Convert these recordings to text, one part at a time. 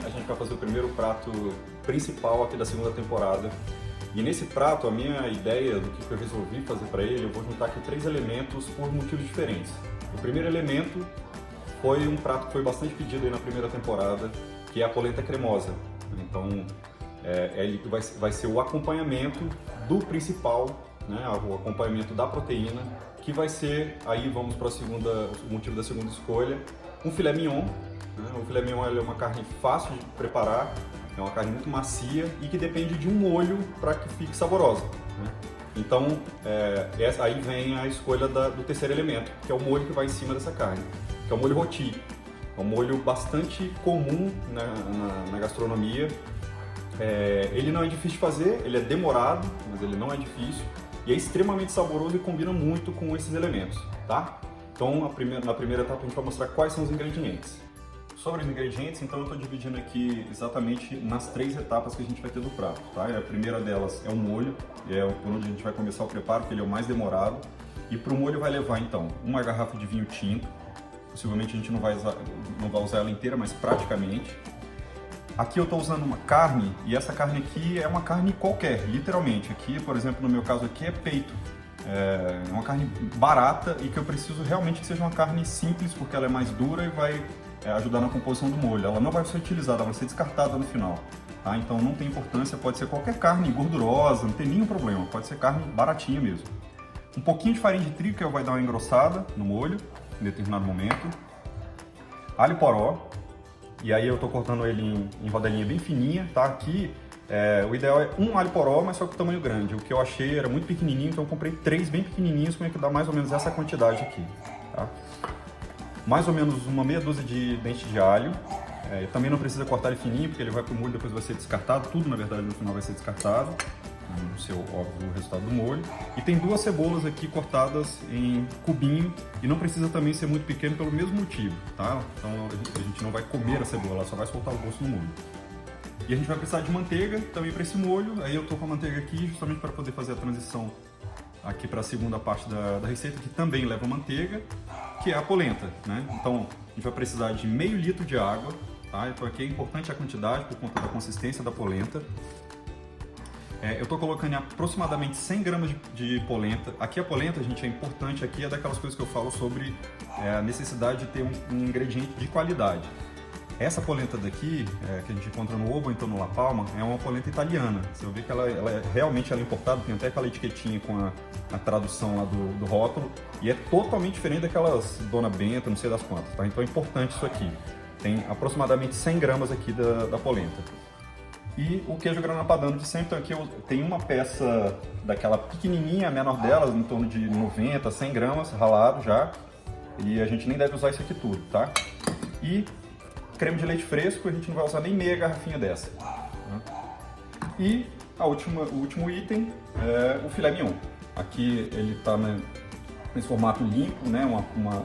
a gente vai fazer o primeiro prato principal aqui da segunda temporada. E nesse prato, a minha ideia do que eu resolvi fazer para ele, eu vou juntar aqui 3 elementos por motivos diferentes. O primeiro elemento foi um prato que foi bastante pedido aí na primeira temporada, que é a polenta cremosa. Então, ele vai ser o acompanhamento do principal, né, o acompanhamento da proteína, que vai ser, aí vamos para o motivo da segunda escolha, um filé mignon. O filé mignon é uma carne fácil de preparar, é uma carne muito macia e que depende de um molho para que fique saborosa, né? Então, aí vem a escolha do terceiro elemento, que é o molho que vai em cima dessa carne, que é o molho roti. É um molho bastante comum na gastronomia. Ele não é difícil de fazer, ele é demorado, mas ele não é difícil. E é extremamente saboroso e combina muito com esses elementos, tá? Então, na primeira etapa a gente vai mostrar quais são os ingredientes. Sobre os ingredientes, então eu estou dividindo aqui exatamente nas 3 etapas que a gente vai ter do prato, tá? A primeira delas é o molho, por onde a gente vai começar o preparo, que ele é o mais demorado. E para o molho vai levar, então, uma garrafa de vinho tinto. Possivelmente a gente não vai usar ela inteira, mas praticamente. Aqui eu estou usando uma carne, e essa carne aqui é uma carne qualquer, literalmente. Aqui, por exemplo, no meu caso aqui é peito. É uma carne barata e que eu preciso realmente que seja uma carne simples, porque ela é mais dura e vai ajudar na composição do molho. Ela não vai ser utilizada, ela vai ser descartada no final. Tá? Então não tem importância, pode ser qualquer carne gordurosa, não tem nenhum problema, pode ser carne baratinha mesmo. Um pouquinho de farinha de trigo que vai dar uma engrossada no molho, em determinado momento. Alho poró. E aí eu tô cortando ele em rodelinha bem fininha, tá? Aqui, o ideal é um alho poró, mas só que o tamanho grande. O que eu achei era muito pequenininho, então eu comprei 3 bem pequenininhos, que dá mais ou menos essa quantidade aqui, tá? Mais ou menos uma meia dúzia de dentes de alho. Também não precisa cortar ele fininho, porque ele vai pro molho, depois vai ser descartado. Tudo, na verdade, no final vai ser descartado. No seu, óbvio, o resultado do molho. E tem 2 cebolas aqui cortadas em cubinho e não precisa também ser muito pequeno pelo mesmo motivo, tá? Então a gente não vai comer a cebola, ela só vai soltar o gosto no molho. E a gente vai precisar de manteiga também para esse molho. Aí eu tô com a manteiga aqui justamente para poder fazer a transição aqui para a segunda parte da receita, que também leva manteiga, que é a polenta, né? Então a gente vai precisar de meio litro de água, tá? Então aqui é importante a quantidade por conta da consistência da polenta. Eu estou colocando aproximadamente 100 gramas de polenta. Aqui a polenta, gente, é importante, aqui é daquelas coisas que eu falo sobre a necessidade de ter um ingrediente de qualidade. Essa polenta daqui, que a gente encontra no Ovo, então no La Palma, é uma polenta italiana. Você vai ver que realmente ela é importada, tem até aquela etiquetinha com a tradução lá do rótulo, e é totalmente diferente daquelas Dona Benta, não sei das quantas, tá? Então é importante isso aqui. Tem aproximadamente 100 gramas aqui da polenta. E o queijo Grana Padano de sempre. Então aqui eu tenho uma peça daquela pequenininha, a menor delas, em torno de 90, 100 gramas, ralado já. E a gente nem deve usar isso aqui tudo, tá? E creme de leite fresco, a gente não vai usar nem meia garrafinha dessa. E o último item é o filé mignon. Aqui ele está nesse formato limpo, né?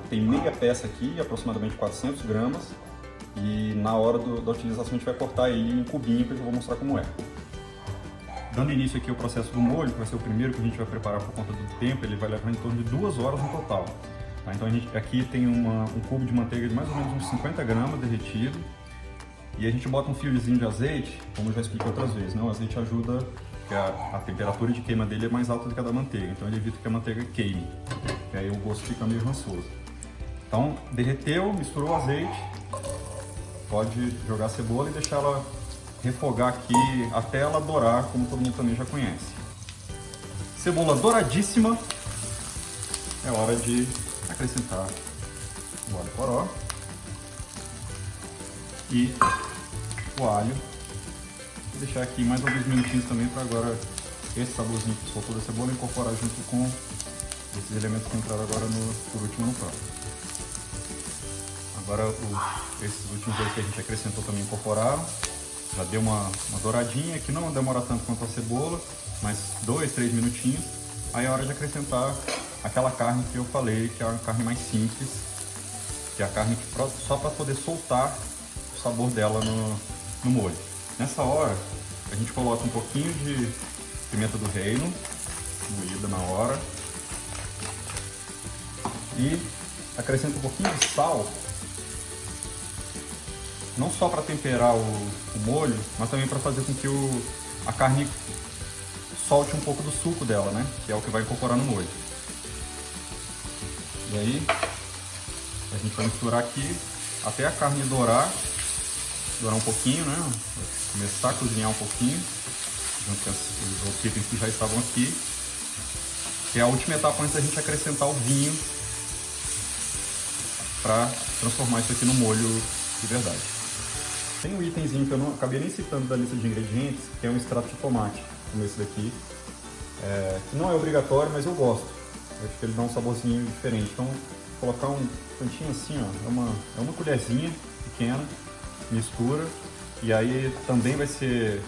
Tem meia peça aqui, aproximadamente 400 gramas. E na hora da utilização a gente vai cortar ele em cubinho, que eu vou mostrar como é. Dando início aqui ao processo do molho, que vai ser o primeiro que a gente vai preparar por conta do tempo, ele vai levar em torno de 2 horas no total. Tá? Então a gente aqui tem um cubo de manteiga de mais ou menos uns 50 gramas derretido. E a gente bota um fiozinho de azeite, como eu já expliquei outras vezes, né? O azeite ajuda, porque a temperatura de queima dele é mais alta do que a da manteiga, então ele evita que a manteiga queime, que aí o gosto fica meio rançoso. Então derreteu, misturou o azeite. Pode jogar a cebola e deixar ela refogar aqui até ela dourar, como todo mundo também já conhece. Cebola douradíssima, é hora de acrescentar o alho poró e o alho. Vou deixar aqui mais uns 2 minutinhos também para agora esse saborzinho que soltou da cebola incorporar junto com esses elementos que entraram agora por último no prato. Agora esses últimos 2 que a gente acrescentou também incorporaram. Já deu uma douradinha, que não demora tanto quanto a cebola, mas 2, 3 minutinhos. Aí é hora de acrescentar aquela carne que eu falei, que é a carne mais simples, que é a carne que só para poder soltar o sabor dela no molho. Nessa hora, a gente coloca um pouquinho de pimenta do reino, moída na hora, e acrescenta um pouquinho de sal não só para temperar o molho, mas também para fazer com que a carne solte um pouco do suco dela, né? Que é o que vai incorporar no molho. E aí, a gente vai misturar aqui até a carne dourar um pouquinho, né? Vai começar a cozinhar um pouquinho, junto com os outros itens que já estavam aqui. Que é a última etapa antes da gente acrescentar o vinho para transformar isso aqui no molho de verdade. Tem um itemzinho que eu não acabei nem citando da lista de ingredientes, que é um extrato de tomate, como esse daqui. Que não é obrigatório, mas eu gosto. Eu acho que ele dá um saborzinho diferente. Então, colocar um cantinho assim, ó, é uma colherzinha pequena, mistura, e aí também vai ser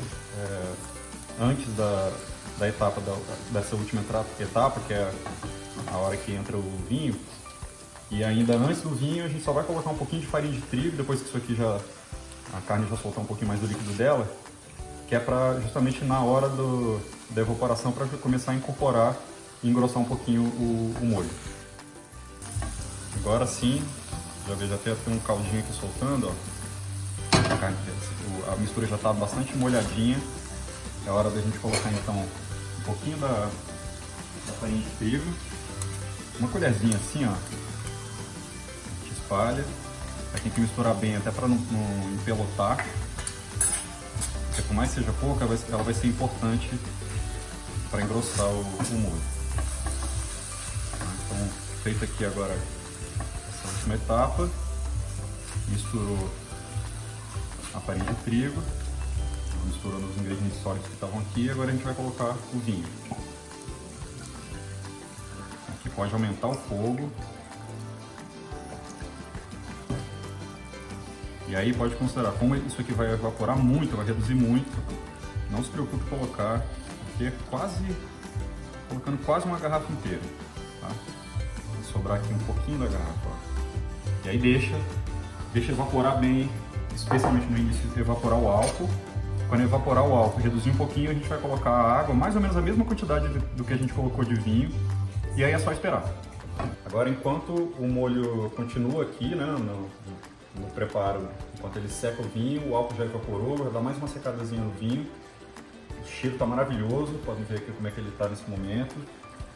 antes da etapa dessa última etapa, que é a hora que entra o vinho. E ainda antes do vinho a gente só vai colocar um pouquinho de farinha de trigo, depois que isso aqui a carne já soltar um pouquinho mais do líquido dela, que é para justamente na hora da evaporação para começar a incorporar e engrossar um pouquinho o molho. Agora sim, já vejo até tem um caldinho aqui soltando, ó. A mistura já está bastante molhadinha. É hora da gente colocar então um pouquinho da farinha de trigo, uma colherzinha assim, ó. A gente espalha. Aí tem que misturar bem até para não empelotar. Porque por mais que seja pouca, ela vai ser importante para engrossar o molho. Então, feito aqui agora essa última etapa, misturou a farinha de trigo, misturou os ingredientes sólidos que estavam aqui, agora a gente vai colocar o vinho. Aqui pode aumentar o fogo. E aí pode considerar, como isso aqui vai evaporar muito, vai reduzir muito, não se preocupe em colocar, porque colocando quase uma garrafa inteira, tá? Vai sobrar aqui um pouquinho da garrafa, ó. E aí deixa evaporar bem, especialmente no início, evaporar o álcool. Quando evaporar o álcool, reduzir um pouquinho, a gente vai colocar a água, mais ou menos a mesma quantidade do que a gente colocou de vinho, e aí é só esperar. Agora, enquanto o molho continua aqui, né, no preparo, enquanto ele seca o vinho, o álcool já evaporou, vai dar mais uma secadazinha no vinho. O cheiro está maravilhoso, podem ver aqui como é que ele está nesse momento.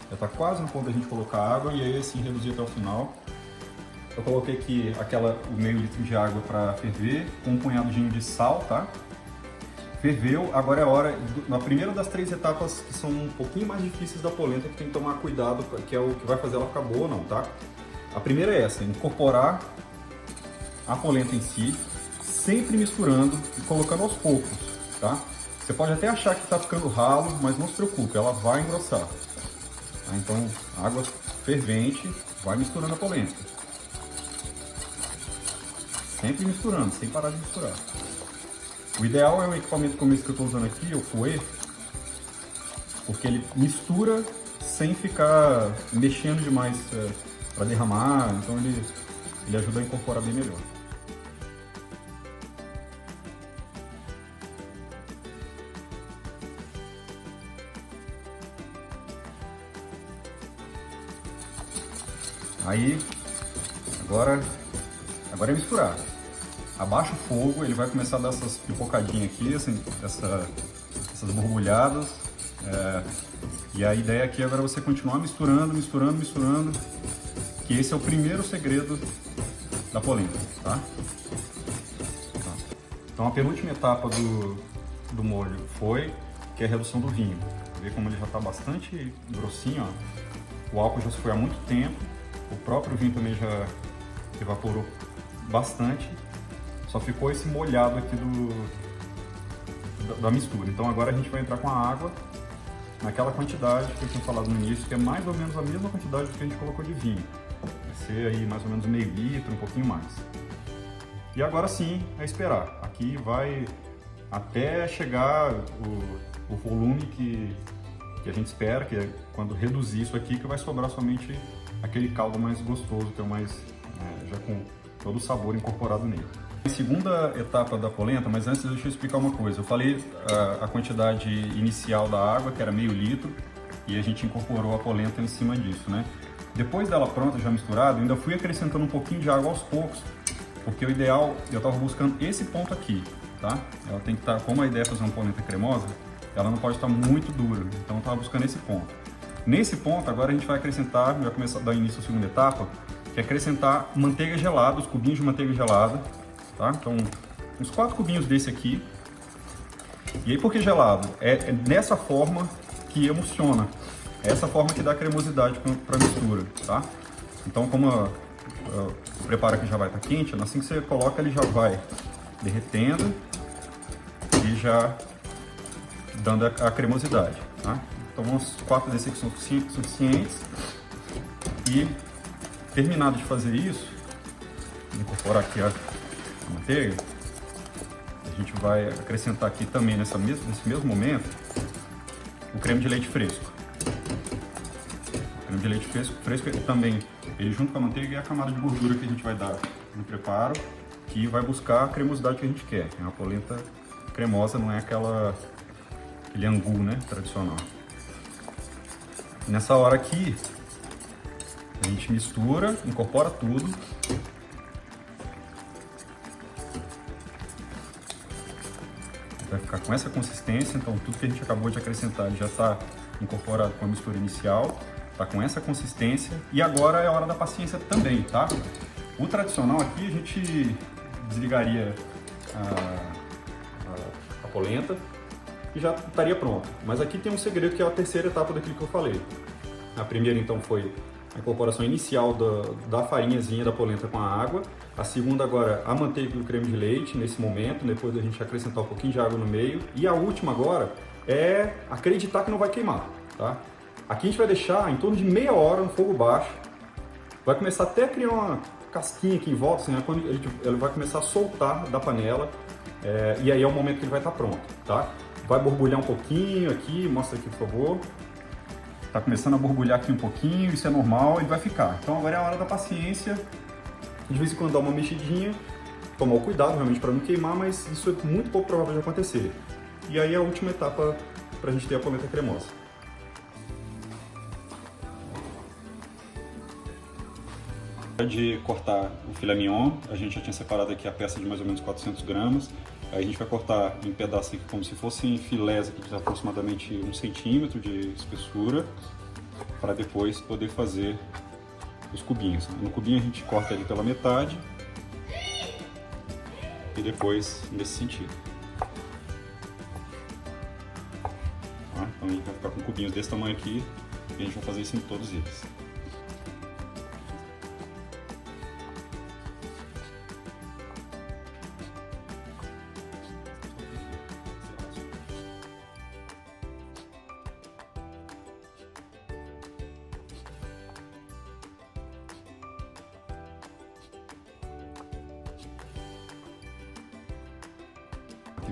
Já está quase no ponto da gente colocar água e aí assim reduzir até o final. Eu coloquei aqui o meio litro de água para ferver, com um punhadinho de sal, tá? Ferveu, agora é a hora, na primeira das 3 etapas que são um pouquinho mais difíceis da polenta, que tem que tomar cuidado, que é o que vai fazer ela ficar boa ou não, tá? A primeira é essa, incorporar a polenta em si, sempre misturando e colocando aos poucos, tá? Você pode até achar que está ficando ralo, mas não se preocupe, ela vai engrossar. Tá? Então, água fervente, vai misturando a polenta. Sempre misturando, sem parar de misturar. O ideal é um equipamento como esse que eu estou usando aqui, o fouet, porque ele mistura sem ficar mexendo demais para derramar, então ele ajuda a incorporar bem melhor. Aí, agora é misturar. Abaixa o fogo, ele vai começar a dar essas pipocadinhas aqui, assim, essas borbulhadas. E a ideia aqui agora é você continuar misturando, que esse é o primeiro segredo da polenta, tá? Então a penúltima etapa do molho que é a redução do vinho. Vê como ele já está bastante grossinho, ó. O álcool já se foi há muito tempo, o próprio vinho também já evaporou bastante, só ficou esse molhado aqui da mistura. Então agora a gente vai entrar com a água naquela quantidade que eu tinha falado no início, que é mais ou menos a mesma quantidade que a gente colocou de vinho. Vai ser aí mais ou menos meio litro, um pouquinho mais. E agora sim é esperar. Aqui vai até chegar o volume que a gente espera, que é quando reduzir isso aqui, que vai sobrar somente aquele caldo mais gostoso, que é o mais já com todo o sabor incorporado nele. A segunda etapa da polenta, mas antes deixa eu explicar uma coisa. Eu falei a quantidade inicial da água, que era meio litro, e a gente incorporou a polenta em cima disso, né? Depois dela pronta, já misturada, eu ainda fui acrescentando um pouquinho de água aos poucos, Porque o ideal, eu estava buscando esse ponto aqui, tá? Ela tem que estar, como a ideia é fazer uma polenta cremosa, ela não pode estar muito dura, então eu estava buscando esse ponto. Nesse ponto, agora a gente vai acrescentar, vai começar a dar início à segunda etapa, que é acrescentar manteiga gelada, os cubinhos de manteiga gelada, tá? Então, uns 4 cubinhos desse aqui. E aí, por que gelado? É nessa forma que emulsiona, é essa forma que dá cremosidade para a mistura, tá? Então, como o preparo aqui já vai estar quente, assim que você coloca, ele já vai derretendo e já dando a cremosidade, tá? Então, uns 4 desses aqui são suficientes. E terminado de fazer isso, vou incorporar aqui a manteiga, a gente vai acrescentar aqui também nesse mesmo momento o creme de leite fresco. O creme de leite fresco também, ele junto com a manteiga, é a camada de gordura que a gente vai dar no preparo, que vai buscar a cremosidade que a gente quer. Uma polenta cremosa não é aquele angu, né, tradicional. Nessa hora aqui, a gente mistura, incorpora tudo. Vai ficar com essa consistência, então tudo que a gente acabou de acrescentar já está incorporado com a mistura inicial, está com essa consistência. E agora é a hora da paciência também, tá? O tradicional aqui, a gente desligaria a polenta e já estaria pronto. Mas aqui tem um segredo, que é a terceira etapa daquilo que eu falei. A primeira, então, foi a incorporação inicial da farinhazinha da polenta com a água. A segunda agora, a manteiga e o creme de leite nesse momento, depois da gente acrescentar um pouquinho de água no meio. E a última agora é acreditar que não vai queimar, tá? Aqui a gente vai deixar em torno de meia hora no fogo baixo. Vai começar até a criar uma casquinha aqui em volta, assim, né? Quando ele vai começar a soltar da panela. E aí é o momento que ele vai estar pronto, tá? Vai borbulhar um pouquinho aqui, mostra aqui por favor. Tá começando a borbulhar aqui um pouquinho, isso é normal, ele vai ficar. Então agora é a hora da paciência. De vez em quando dá uma mexidinha, tomar o cuidado realmente para não queimar, mas isso é muito pouco provável de acontecer. E aí é a última etapa para a gente ter a polenta cremosa. De cortar o filé mignon, a gente já tinha separado aqui a peça de mais ou menos 400 gramas. Aí a gente vai cortar em pedaços aqui como se fossem filés aqui de aproximadamente 1 centímetro de espessura, para depois poder fazer os cubinhos. No cubinho a gente corta ele pela metade e depois nesse sentido. Tá? Então a gente vai ficar com cubinhos desse tamanho aqui e a gente vai fazer isso em todos eles.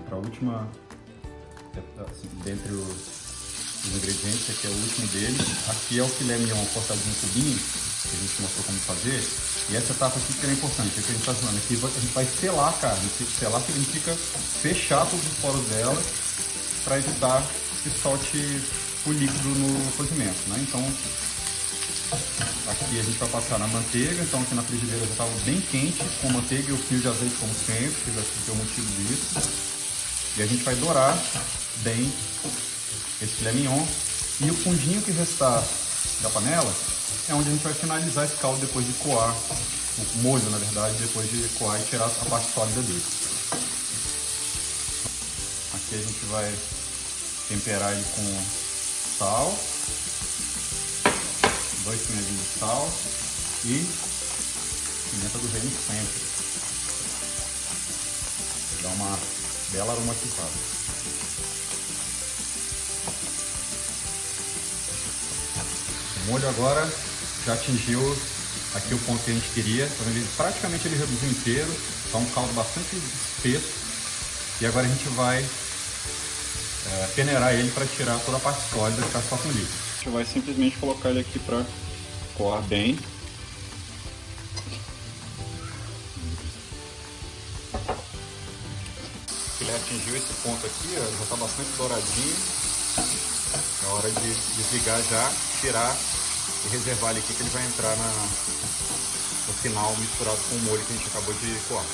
Para a última, assim, dentre os ingredientes, aqui é o último deles. Aqui é o filé mignon cortadinho em cubinho, que a gente mostrou como fazer. E essa etapa aqui que é importante, é que a gente está falando aqui, a gente vai selar a carne. Selar significa fechar todos os poros dela para evitar que solte o líquido no cozimento, né? Então, aqui a gente vai passar na manteiga, então aqui na frigideira já estava bem quente, com manteiga e o fio de azeite como sempre, que já tem o motivo disso. E a gente vai dourar bem esse filé mignon. E o fundinho que restar da panela é onde a gente vai finalizar esse caldo depois de coar, o molho na verdade, depois de coar e tirar a parte sólida dele. Aqui a gente vai temperar ele com sal, 2 pingadinhos de sal e pimenta do reino sempre. Dá uma bela aromatizada. O molho agora já atingiu aqui o ponto que a gente queria. Praticamente ele reduziu inteiro. Está um caldo bastante espesso. E agora a gente vai peneirar ele para tirar toda a parte sólida e ficar só com líquido. A gente vai simplesmente colocar ele aqui para coar bem. Ele atingiu esse ponto aqui, ó, já está bastante douradinho. É hora de desligar já, tirar e reservar ele aqui, que ele vai entrar no final misturado com o molho que a gente acabou de coar.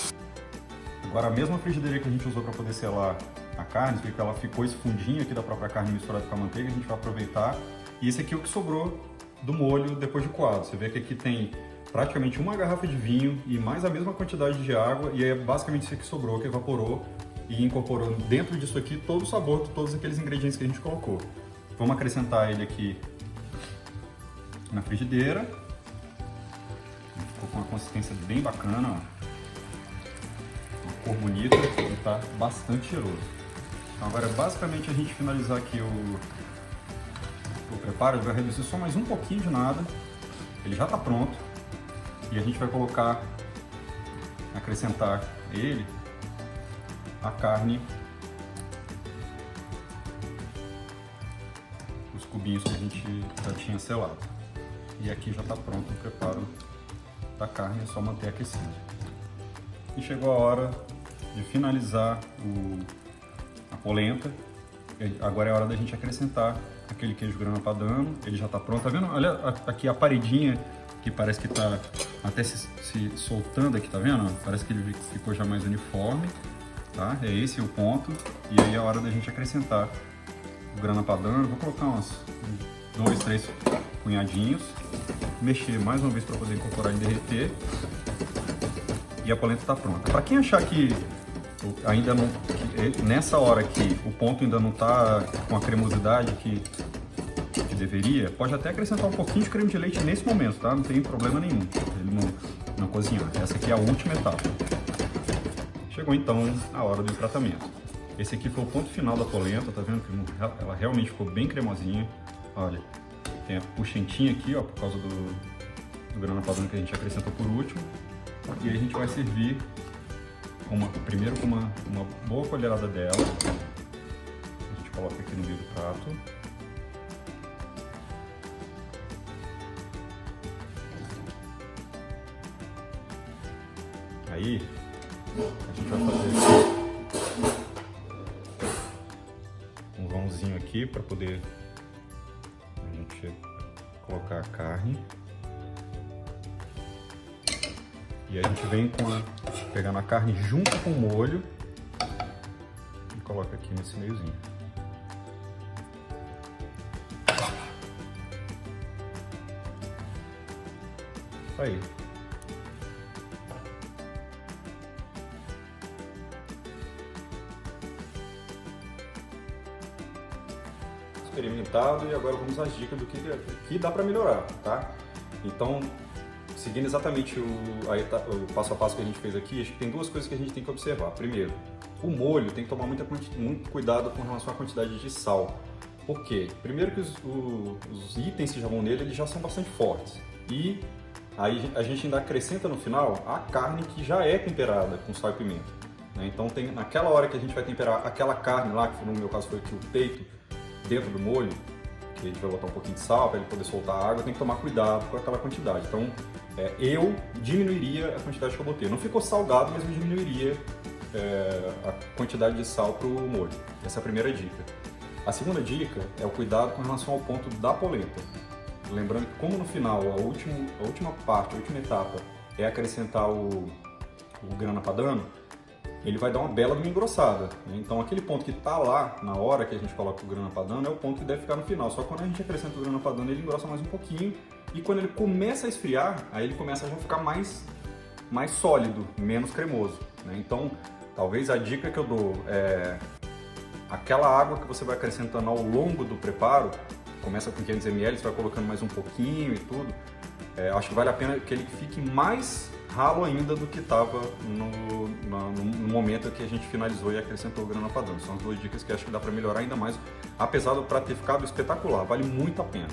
Agora a mesma frigideira que a gente usou para poder selar a carne, porque ela ficou esse fundinho aqui da própria carne misturado com a manteiga, a gente vai aproveitar. E esse aqui é o que sobrou do molho depois de coado. Você vê que aqui tem praticamente uma garrafa de vinho e mais a mesma quantidade de água, e é basicamente isso que sobrou, que evaporou e incorporou dentro disso aqui todo o sabor de todos aqueles ingredientes que a gente colocou. Vamos acrescentar ele aqui na frigideira. Ficou com uma consistência bem bacana, ó. Uma cor bonita e está bastante cheiroso. Então agora é basicamente a gente finalizar aqui o preparo. Ele vai reduzir só mais um pouquinho de nada. Ele já está pronto. E a gente vai colocar, acrescentar ele, a carne, os cubinhos que a gente já tinha selado. E aqui já está pronto o preparo da carne, é só manter aquecido. E chegou a hora de finalizar a polenta. Agora é a hora da gente acrescentar aquele queijo grana padano. Ele já está pronto, tá vendo? Olha aqui a paredinha que parece que está até se soltando aqui, tá vendo? Parece que ele ficou já mais uniforme, tá? É esse o ponto. E aí é a hora da gente acrescentar o grana padano. Vou colocar uns 2, 3 punhadinhos, mexer mais uma vez para poder incorporar e derreter. E a polenta está pronta. Para quem achar que ainda não, nessa hora aqui o ponto ainda não está com a cremosidade que deveria, pode até acrescentar um pouquinho de creme de leite nesse momento, tá? Não tem problema nenhum, ele não cozinhar. Essa aqui é a última etapa. Chegou então a hora do tratamento. Esse aqui foi o ponto final da polenta, tá vendo que ela realmente ficou bem cremosinha. Olha, tem a puxentinha aqui, ó, por causa do grana padano que a gente acrescentou por último. E aí a gente vai servir primeiro com uma boa colherada dela. A gente coloca aqui no meio do prato. Aí a gente vai fazer um vãozinho aqui para poder a gente colocar a carne. E a gente vem pegando a carne junto com o molho e coloca aqui nesse meiozinho. Aí. Experimentado, e agora vamos às dicas do que dá para melhorar, tá? Então, seguindo exatamente o passo a passo que a gente fez aqui, acho que tem duas coisas que a gente tem que observar. Primeiro, o molho tem que tomar muito cuidado com relação à quantidade de sal. Por quê? Primeiro que os itens que já vão nele, eles já são bastante fortes. E aí a gente ainda acrescenta no final a carne que já é temperada com sal e pimenta, né? Então, naquela hora que a gente vai temperar aquela carne lá, que no meu caso foi aqui o peito, dentro do molho, que a gente vai botar um pouquinho de sal para ele poder soltar a água, tem que tomar cuidado com aquela quantidade. Então, eu diminuiria a quantidade que eu botei. Não ficou salgado, mas eu diminuiria a quantidade de sal para o molho. Essa é a primeira dica. A segunda dica é o cuidado com relação ao ponto da polenta. Lembrando que como no final, a última parte, a última etapa é acrescentar o grana padano, ele vai dar uma bela de uma engrossada, né? Então aquele ponto que está lá na hora que a gente coloca o grana padano é o ponto que deve ficar no final. Só que quando a gente acrescenta o grana padano, ele engrossa mais um pouquinho, e quando ele começa a esfriar, aí ele começa a já ficar mais sólido, menos cremoso, né? Então talvez a dica que eu dou é aquela água que você vai acrescentando ao longo do preparo, começa com 500 ml, você vai colocando mais um pouquinho e tudo, acho que vale a pena que ele fique mais ralo ainda do que estava no momento que a gente finalizou e acrescentou o grana padano. São as duas dicas que acho que dá para melhorar ainda mais, apesar do prato ter ficado espetacular, vale muito a pena.